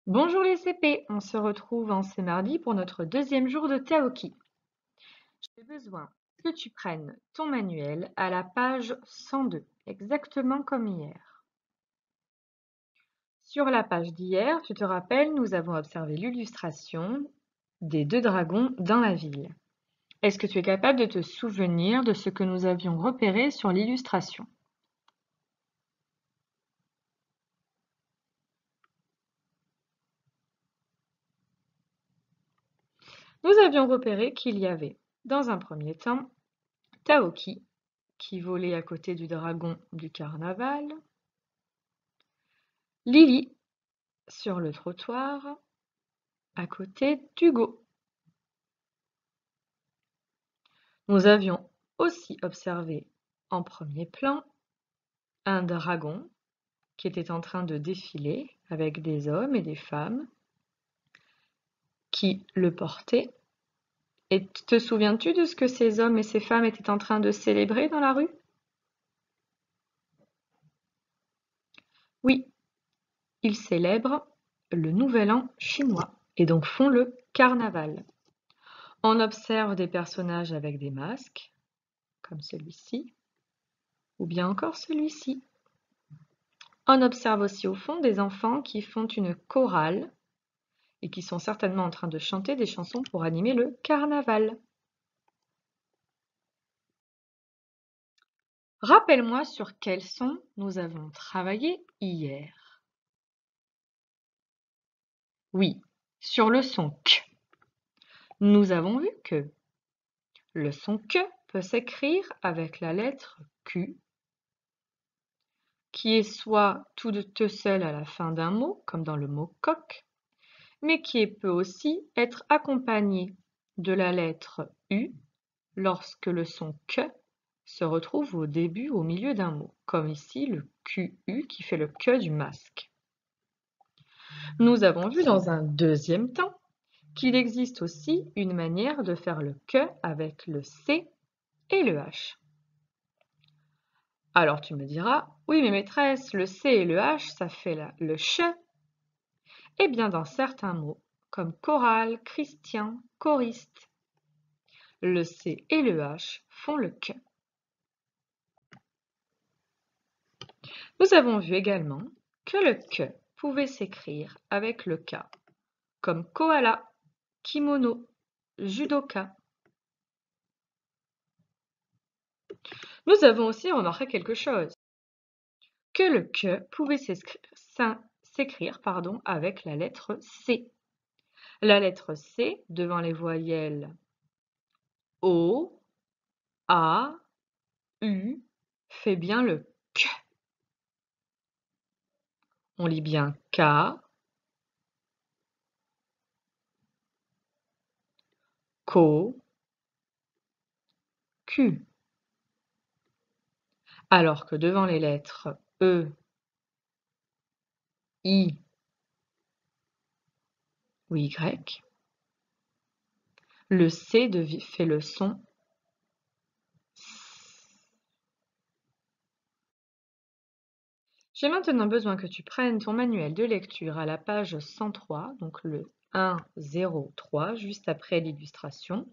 Bonjour les CP, on se retrouve en ce mardi pour notre deuxième jour de Taoki. J'ai besoin que tu prennes ton manuel à la page 102, exactement comme hier. Sur la page d'hier, tu te rappelles, nous avons observé l'illustration des deux dragons dans la ville. Est-ce que tu es capable de te souvenir de ce que nous avions repéré sur l'illustration? Nous avions repéré qu'il y avait, dans un premier temps, Taoki, qui volait à côté du dragon du carnaval, Lily, sur le trottoir, à côté d'Hugo. Nous avions aussi observé en premier plan un dragon qui était en train de défiler avec des hommes et des femmes qui le portaient. Et te souviens-tu de ce que ces hommes et ces femmes étaient en train de célébrer dans la rue? Oui, ils célèbrent le Nouvel An chinois et donc font le carnaval. On observe des personnages avec des masques, comme celui-ci, ou bien encore celui-ci. On observe aussi au fond des enfants qui font une chorale et qui sont certainement en train de chanter des chansons pour animer le carnaval. Rappelle-moi sur quel son nous avons travaillé hier. Oui, sur le son K. Nous avons vu que le son K peut s'écrire avec la lettre Q, qui est soit toute seule à la fin d'un mot, comme dans le mot coq, mais qui peut aussi être accompagné de la lettre U lorsque le son Q se retrouve au début ou au milieu d'un mot, comme ici le QU qui fait le que du masque. Nous avons vu dans un deuxième temps qu'il existe aussi une manière de faire le que avec le C et le H. Alors tu me diras, oui mais maîtresse, le C et le H, ça fait le ch. Eh bien dans certains mots, comme chorale, christian, choriste, le C et le H font le que. Nous avons vu également que le que pouvait s'écrire avec le K, comme koala, kimono, judoka. Nous avons aussi remarqué quelque chose, que le que pouvait s'écrire avec la lettre C. La lettre C devant les voyelles O, A, U fait bien le K. On lit bien K, ko, Q. Alors que devant les lettres E, I ou Y, le C fait le son S. J'ai maintenant besoin que tu prennes ton manuel de lecture à la page 103, donc le 103, juste après l'illustration,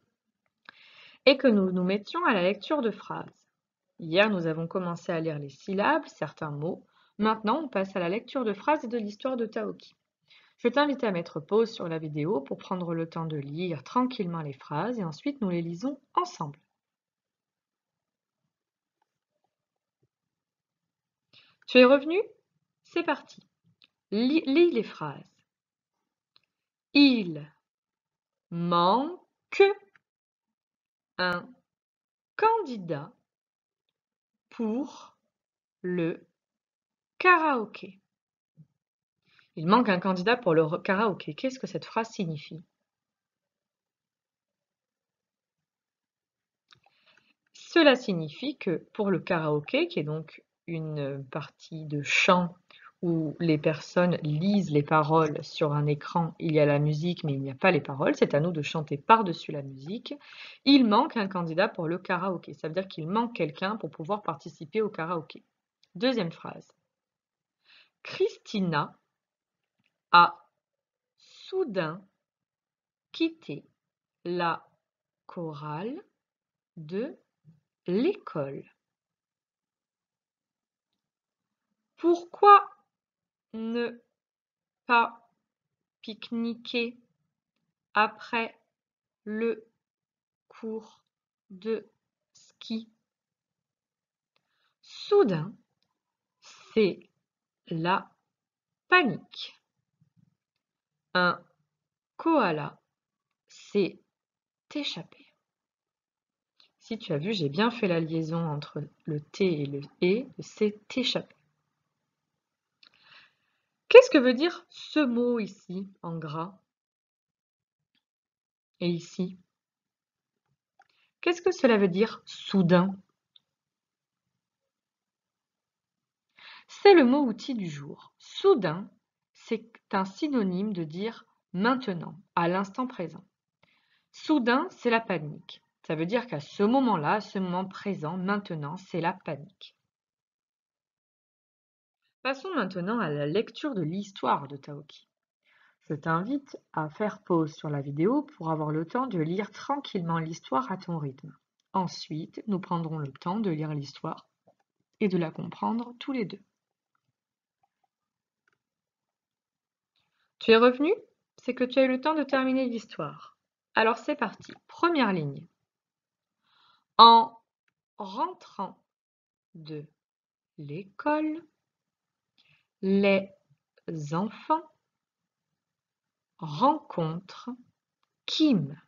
et que nous nous mettions à la lecture de phrases. Hier, nous avons commencé à lire les syllabes, certains mots. Maintenant, on passe à la lecture de phrases et de l'histoire de Taoki. Je t'invite à mettre pause sur la vidéo pour prendre le temps de lire tranquillement les phrases et ensuite nous les lisons ensemble. Tu es revenu? C'est parti. Lis les phrases. Il manque un candidat pour le karaoké. Il manque un candidat pour le karaoké. Qu'est-ce que cette phrase signifie? Cela signifie que pour le karaoké, qui est donc une partie de chant où les personnes lisent les paroles sur un écran, il y a la musique mais il n'y a pas les paroles, c'est à nous de chanter par-dessus la musique. Il manque un candidat pour le karaoké, ça veut dire qu'il manque quelqu'un pour pouvoir participer au karaoké. Deuxième phrase. Christina a soudain quitté la chorale de l'école. Pourquoi ne pas pique-niquer après le cours de ski? Soudain, c'est la panique. Un koala s'est échappé. Si tu as vu, j'ai bien fait la liaison entre le T et le E, s'est échappé. Qu'est-ce que veut dire ce mot ici, en gras? Et ici? Qu'est-ce que cela veut dire soudain? C'est le mot outil du jour. Soudain, c'est un synonyme de dire maintenant, à l'instant présent. Soudain, c'est la panique. Ça veut dire qu'à ce moment-là, à ce moment présent, maintenant, c'est la panique. Passons maintenant à la lecture de l'histoire de Taoki. Je t'invite à faire pause sur la vidéo pour avoir le temps de lire tranquillement l'histoire à ton rythme. Ensuite, nous prendrons le temps de lire l'histoire et de la comprendre tous les deux. Tu es revenu? C'est que tu as eu le temps de terminer l'histoire. Alors c'est parti. Première ligne. En rentrant de l'école, les enfants rencontrent Kim.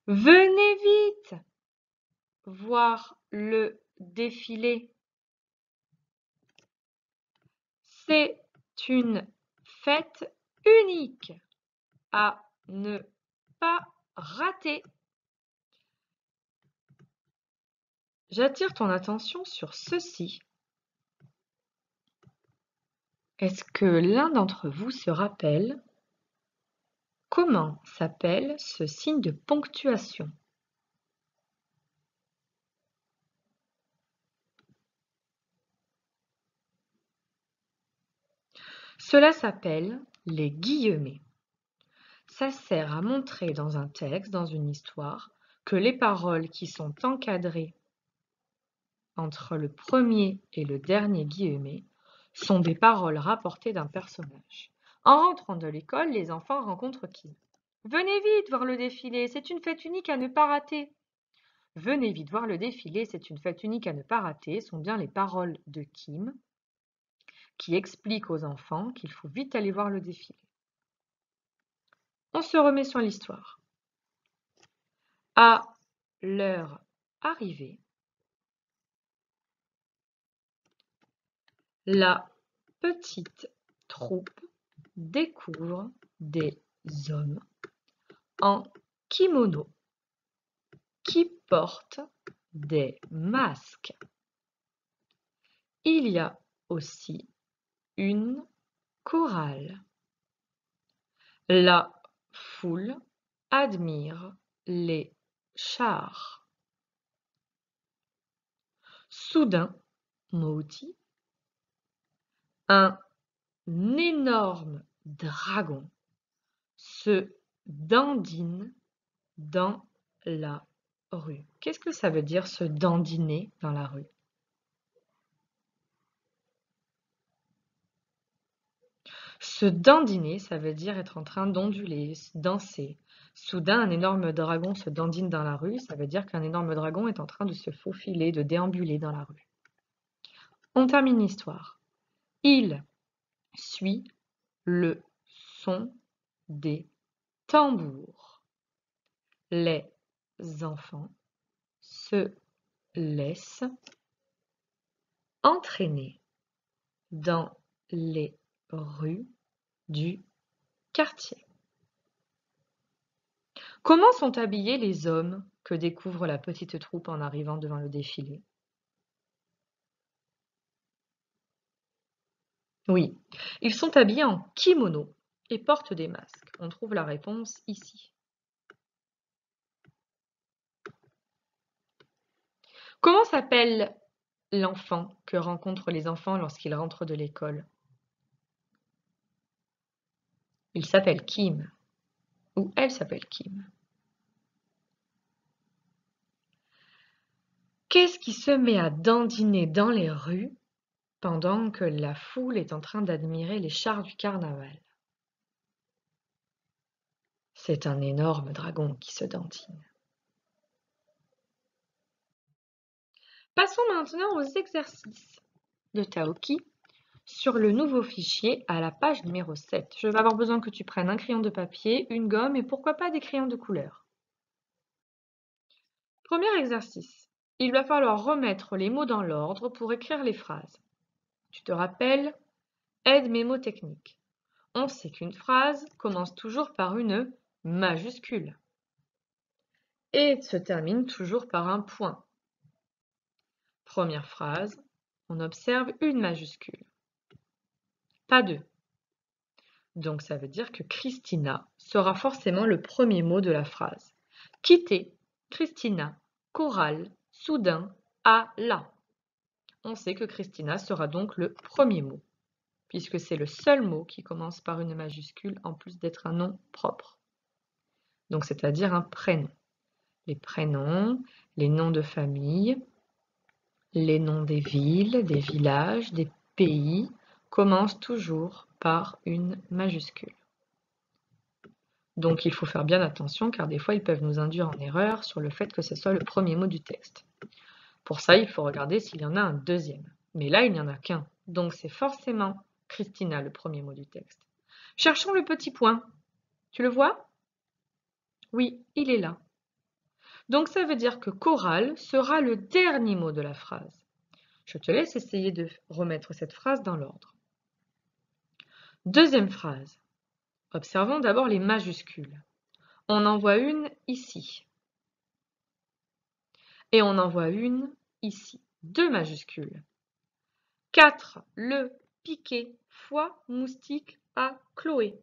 Venez vite voir le défilé. C'est une fête unique à ne pas rater. J'attire ton attention sur ceci. Est-ce que l'un d'entre vous se rappelle comment s'appelle ce signe de ponctuation? Cela s'appelle les guillemets. Ça sert à montrer dans un texte, dans une histoire, que les paroles qui sont encadrées entre le premier et le dernier guillemet sont des paroles rapportées d'un personnage. En rentrant de l'école, les enfants rencontrent qui? Venez vite voir le défilé, c'est une fête unique à ne pas rater. Venez vite voir le défilé, c'est une fête unique à ne pas rater sont bien les paroles de Kim qui expliquent aux enfants qu'il faut vite aller voir le défilé. On se remet sur l'histoire. À leur arrivée, la petite troupe découvre des hommes en kimono qui portent des masques. Il y a aussi une chorale. La foule admire les chars. Soudain, Mauti, un énorme dragon se dandine dans la rue. Qu'est-ce que ça veut dire se dandiner dans la rue? Se dandiner, ça veut dire être en train d'onduler, danser. Soudain, un énorme dragon se dandine dans la rue, ça veut dire qu'un énorme dragon est en train de se faufiler, de déambuler dans la rue. On termine l'histoire. Il suit le son des tambours. Les enfants se laissent entraîner dans les rues du quartier. Comment sont habillés les hommes que découvre la petite troupe en arrivant devant le défilé? Oui, ils sont habillés en kimono et portent des masques. On trouve la réponse ici. Comment s'appelle l'enfant que rencontrent les enfants lorsqu'ils rentrent de l'école? Il s'appelle Kim. Ou elle s'appelle Kim. Qu'est-ce qui se met à dandiner dans les rues pendant que la foule est en train d'admirer les chars du carnaval? C'est un énorme dragon qui se dandine. Passons maintenant aux exercices de Taoki sur le nouveau fichier à la page numéro 7. Je vais avoir besoin que tu prennes un crayon de papier, une gomme et pourquoi pas des crayons de couleur. Premier exercice. Il va falloir remettre les mots dans l'ordre pour écrire les phrases. Tu te rappelles? Aide mémotechnique. On sait qu'une phrase commence toujours par une majuscule et se termine toujours par un point. Première phrase, on observe une majuscule, pas deux. Donc ça veut dire que Christina sera forcément le premier mot de la phrase. Quitter, Christina, chorale, soudain, à la. On sait que Christina sera donc le premier mot, puisque c'est le seul mot qui commence par une majuscule en plus d'être un nom propre. Donc c'est-à-dire un prénom. Les prénoms, les noms de famille, les noms des villes, des villages, des pays commencent toujours par une majuscule. Donc il faut faire bien attention car des fois ils peuvent nous induire en erreur sur le fait que ce soit le premier mot du texte. Pour ça, il faut regarder s'il y en a un deuxième. Mais là, il n'y en a qu'un. Donc c'est forcément Christina le premier mot du texte. Cherchons le petit point. Tu le vois? Oui, il est là. Donc ça veut dire que chorale sera le dernier mot de la phrase. Je te laisse essayer de remettre cette phrase dans l'ordre. Deuxième phrase. Observons d'abord les majuscules. On en voit une ici. Et on en voit une ici. Deux majuscules. 4. Le piquet, foie, moustique à Chloé.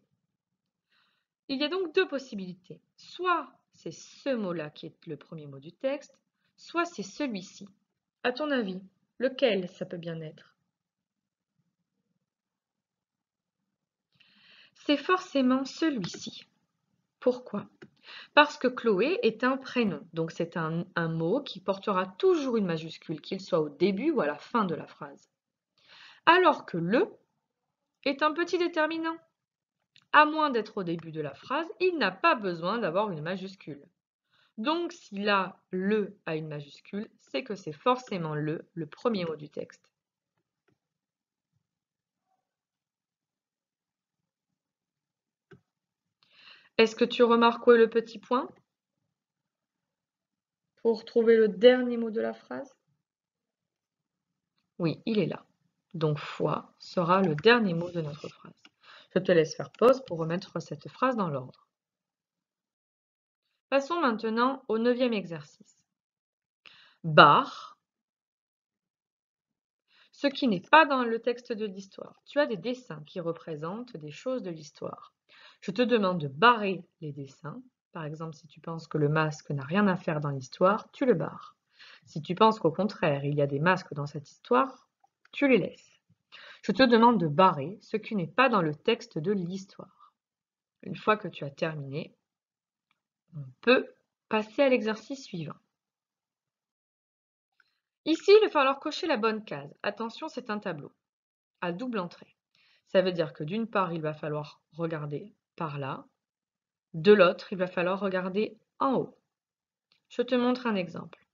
Il y a donc deux possibilités. Soit c'est ce mot-là qui est le premier mot du texte, soit c'est celui-ci. À ton avis, lequel ça peut bien être? C'est forcément celui-ci. Pourquoi? Parce que Chloé est un prénom, donc c'est un mot qui portera toujours une majuscule, qu'il soit au début ou à la fin de la phrase. Alors que le est un petit déterminant. À moins d'être au début de la phrase, il n'a pas besoin d'avoir une majuscule. Donc si là, le a une majuscule, c'est que c'est forcément le premier mot du texte. Est-ce que tu remarques où est le petit point pour trouver le dernier mot de la phrase? Oui, il est là. Donc foi sera le dernier mot de notre phrase. Je te laisse faire pause pour remettre cette phrase dans l'ordre. Passons maintenant au 9e exercice. Bar, ce qui n'est pas dans le texte de l'histoire. Tu as des dessins qui représentent des choses de l'histoire. Je te demande de barrer les dessins. Par exemple, si tu penses que le masque n'a rien à faire dans l'histoire, tu le barres. Si tu penses qu'au contraire, il y a des masques dans cette histoire, tu les laisses. Je te demande de barrer ce qui n'est pas dans le texte de l'histoire. Une fois que tu as terminé, on peut passer à l'exercice suivant. Ici, il va falloir cocher la bonne case. Attention, c'est un tableau à double entrée. Ça veut dire que d'une part, il va falloir regarder par là. De l'autre, il va falloir regarder en haut. Je te montre un exemple.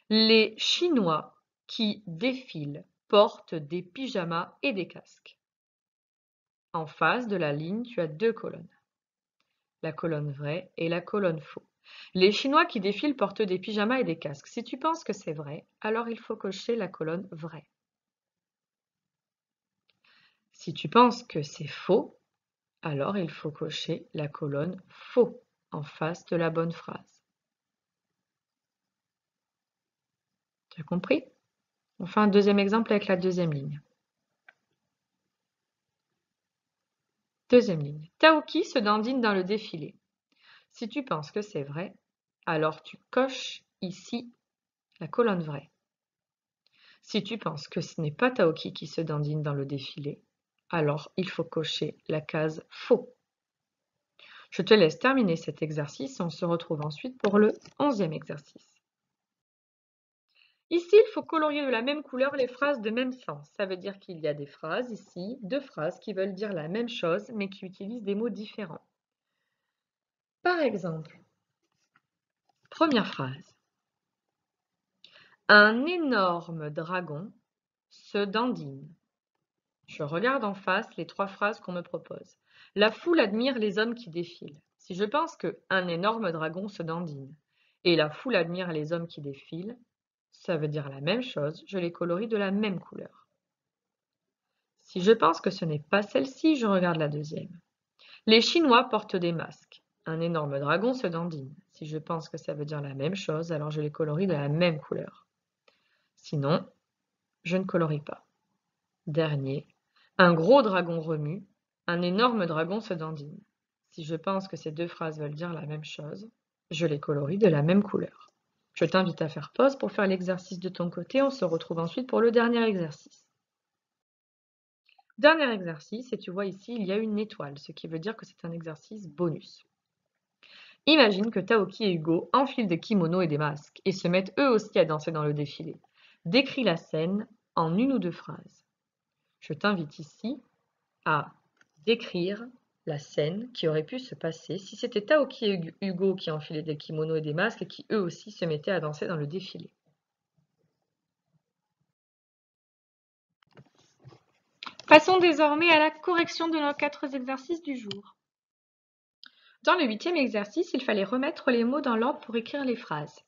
Les Chinois qui défilent portent des pyjamas et des casques. En face de la ligne, tu as deux colonnes. La colonne vraie et la colonne faux. Les Chinois qui défilent portent des pyjamas et des casques. Si tu penses que c'est vrai, alors il faut cocher la colonne vraie. Si tu penses que c'est faux, alors il faut cocher la colonne faux en face de la bonne phrase. Tu as compris? On fait un deuxième exemple avec la deuxième ligne. Deuxième ligne. Taoki se dandine dans le défilé. Si tu penses que c'est vrai, alors tu coches ici la colonne vraie. Si tu penses que ce n'est pas Taoki qui se dandine dans le défilé, alors il faut cocher la case faux. Je te laisse terminer cet exercice et on se retrouve ensuite pour le 11e exercice. Ici, il faut colorier de la même couleur les phrases de même sens. Ça veut dire qu'il y a des phrases ici, deux phrases qui veulent dire la même chose mais qui utilisent des mots différents. Par exemple, première phrase. Un énorme dragon se dandine. Je regarde en face les trois phrases qu'on me propose. La foule admire les hommes qui défilent. Si je pense que un énorme dragon se dandine et la foule admire les hommes qui défilent, ça veut dire la même chose, je les colorie de la même couleur. Si je pense que ce n'est pas celle-ci, je regarde la deuxième. Les Chinois portent des masques. Un énorme dragon se dandine. Si je pense que ça veut dire la même chose, alors je les colorie de la même couleur. Sinon, je ne colorie pas. Dernier, un gros dragon remue, un énorme dragon se dandine. Si je pense que ces deux phrases veulent dire la même chose, je les colorie de la même couleur. Je t'invite à faire pause pour faire l'exercice de ton côté. On se retrouve ensuite pour le dernier exercice. Dernier exercice, et tu vois ici, il y a une étoile, ce qui veut dire que c'est un exercice bonus. Imagine que Taoki et Hugo enfilent des kimonos et des masques et se mettent eux aussi à danser dans le défilé. Décris la scène en une ou deux phrases. Je t'invite ici à décrire la scène qui aurait pu se passer si c'était Taoki et Hugo qui enfilaient des kimonos et des masques et qui eux aussi se mettaient à danser dans le défilé. Passons désormais à la correction de nos 4 exercices du jour. Dans le 8e exercice, il fallait remettre les mots dans l'ordre pour écrire les phrases.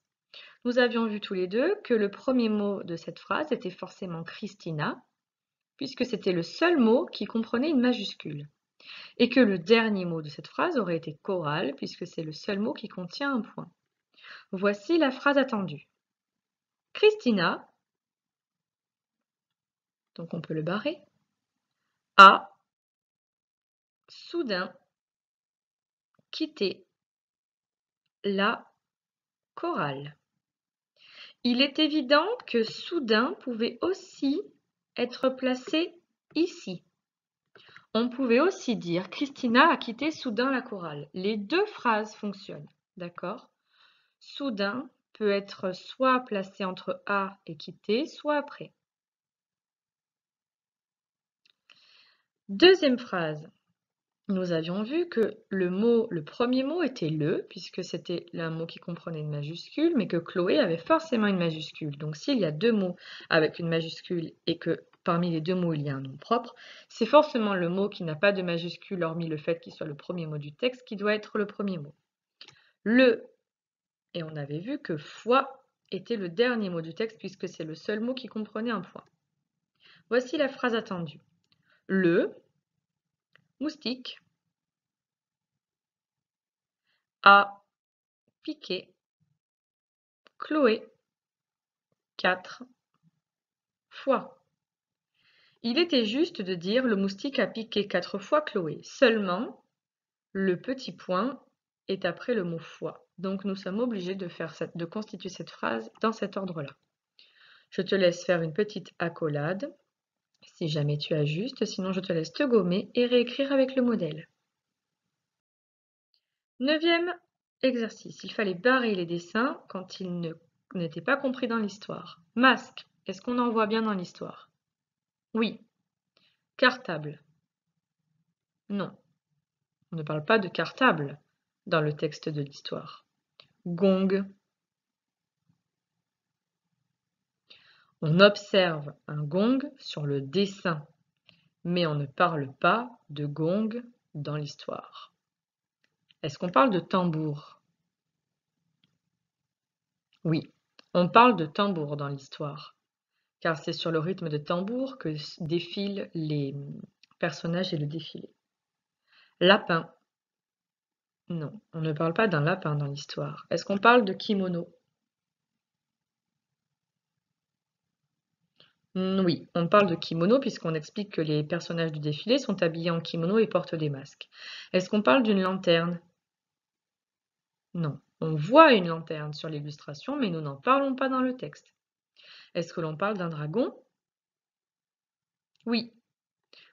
Nous avions vu tous les deux que le premier mot de cette phrase était forcément Christina, puisque c'était le seul mot qui comprenait une majuscule, et que le dernier mot de cette phrase aurait été Coral, puisque c'est le seul mot qui contient un point. Voici la phrase attendue. Christina, donc on peut le barrer, a soudain quitté la chorale. Il est évident que soudain pouvait aussi être placé ici. On pouvait aussi dire Christina a quitté soudain la chorale. Les deux phrases fonctionnent, d'accord? Soudain peut être soit placé entre a et quitter, soit après. Deuxième phrase. Nous avions vu que le premier mot était le, puisque c'était un mot qui comprenait une majuscule, mais que Chloé avait forcément une majuscule. Donc s'il y a deux mots avec une majuscule et que parmi les deux mots il y a un nom propre, c'est forcément le mot qui n'a pas de majuscule, hormis le fait qu'il soit le premier mot du texte, qui doit être le premier mot. Le, et on avait vu que foi était le dernier mot du texte, puisque c'est le seul mot qui comprenait un point. Voici la phrase attendue. Le moustique a piqué Chloé 4 fois. Il était juste de dire le moustique a piqué 4 fois Chloé. Seulement, le petit point est après le mot fois. Donc nous sommes obligés de constituer cette phrase dans cet ordre-là. Je te laisse faire une petite accolade, si jamais tu ajustes, sinon je te laisse te gommer et réécrire avec le modèle. 9e exercice. Il fallait barrer les dessins quand ils n'étaient pas compris dans l'histoire. Masque. Est-ce qu'on en voit bien dans l'histoire? Oui. Cartable. Non. On ne parle pas de cartable dans le texte de l'histoire. Gong. On observe un gong sur le dessin, mais on ne parle pas de gong dans l'histoire. Est-ce qu'on parle de tambour? Oui, on parle de tambour dans l'histoire, car c'est sur le rythme de tambour que défilent les personnages et le défilé. Lapin. Non, on ne parle pas d'un lapin dans l'histoire. Est-ce qu'on parle de kimono? Oui, on parle de kimono puisqu'on explique que les personnages du défilé sont habillés en kimono et portent des masques. Est-ce qu'on parle d'une lanterne? Non, on voit une lanterne sur l'illustration, mais nous n'en parlons pas dans le texte. Est-ce que l'on parle d'un dragon? Oui.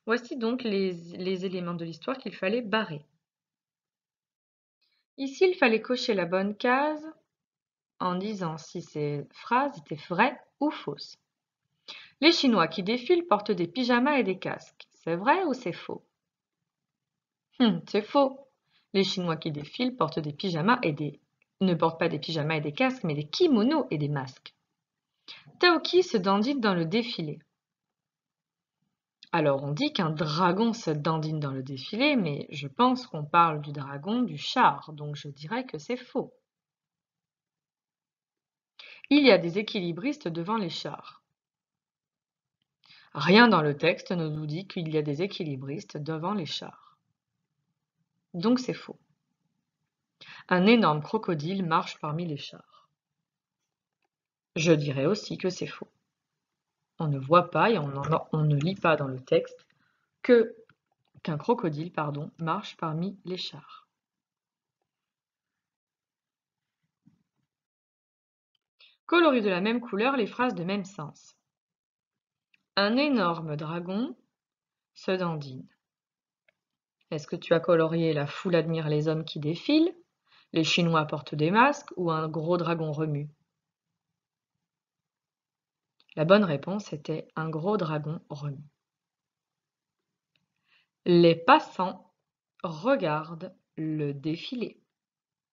Voici donc les éléments de l'histoire qu'il fallait barrer. Ici, il fallait cocher la bonne case en disant si ces phrases étaient vraies ou fausses. Les Chinois qui défilent portent des pyjamas et des casques. C'est vrai ou c'est faux? C'est faux. Les Chinois qui défilent portent des pyjamas ne portent pas des pyjamas et des casques, mais des kimonos et des masques. Taoki se dandine dans le défilé. Alors on dit qu'un dragon se dandine dans le défilé, mais je pense qu'on parle du dragon du char, donc je dirais que c'est faux. Il y a des équilibristes devant les chars. Rien dans le texte ne nous dit qu'il y a des équilibristes devant les chars. Donc c'est faux. Un énorme crocodile marche parmi les chars. Je dirais aussi que c'est faux. On ne voit pas et on ne lit pas dans le texte qu'un crocodile, marche parmi les chars. Colorie de la même couleur les phrases de même sens. Un énorme dragon se dandine. Est-ce que tu as colorié la foule admire les hommes qui défilent, les Chinois portent des masques ou un gros dragon remue? La bonne réponse était un gros dragon remue. Les passants regardent le défilé.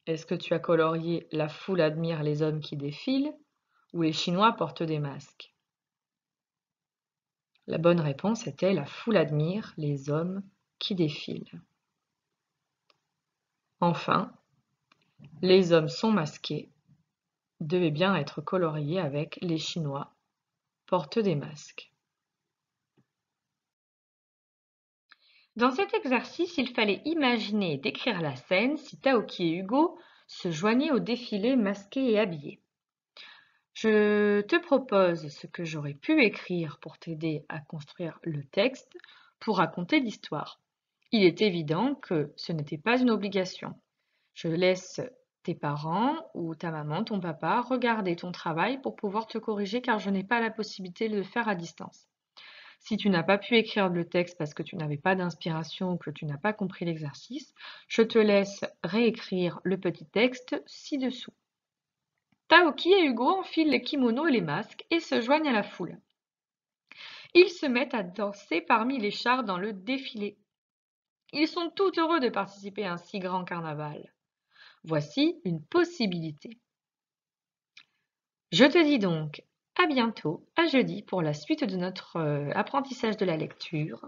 Est-ce que tu as colorié la foule admire les hommes qui défilent ou les Chinois portent des masques? La bonne réponse était la foule admire les hommes qui défilent. Enfin, les hommes sont masqués devait bien être colorié avec les Chinois portent des masques. Dans cet exercice, il fallait imaginer et décrire la scène si Taoki et Hugo se joignaient au défilé masqués et habillés. Je te propose ce que j'aurais pu écrire pour t'aider à construire le texte pour raconter l'histoire. Il est évident que ce n'était pas une obligation. Je laisse tes parents ou ta maman, ton papa, regarder ton travail pour pouvoir te corriger car je n'ai pas la possibilité de le faire à distance. Si tu n'as pas pu écrire le texte parce que tu n'avais pas d'inspiration ou que tu n'as pas compris l'exercice, je te laisse réécrire le petit texte ci-dessous. Taoki et Hugo enfilent les kimonos et les masques et se joignent à la foule. Ils se mettent à danser parmi les chars dans le défilé. Ils sont tout heureux de participer à un si grand carnaval. Voici une possibilité. Je te dis donc à bientôt, à jeudi pour la suite de notre apprentissage de la lecture.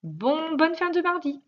Bonne fin de mardi!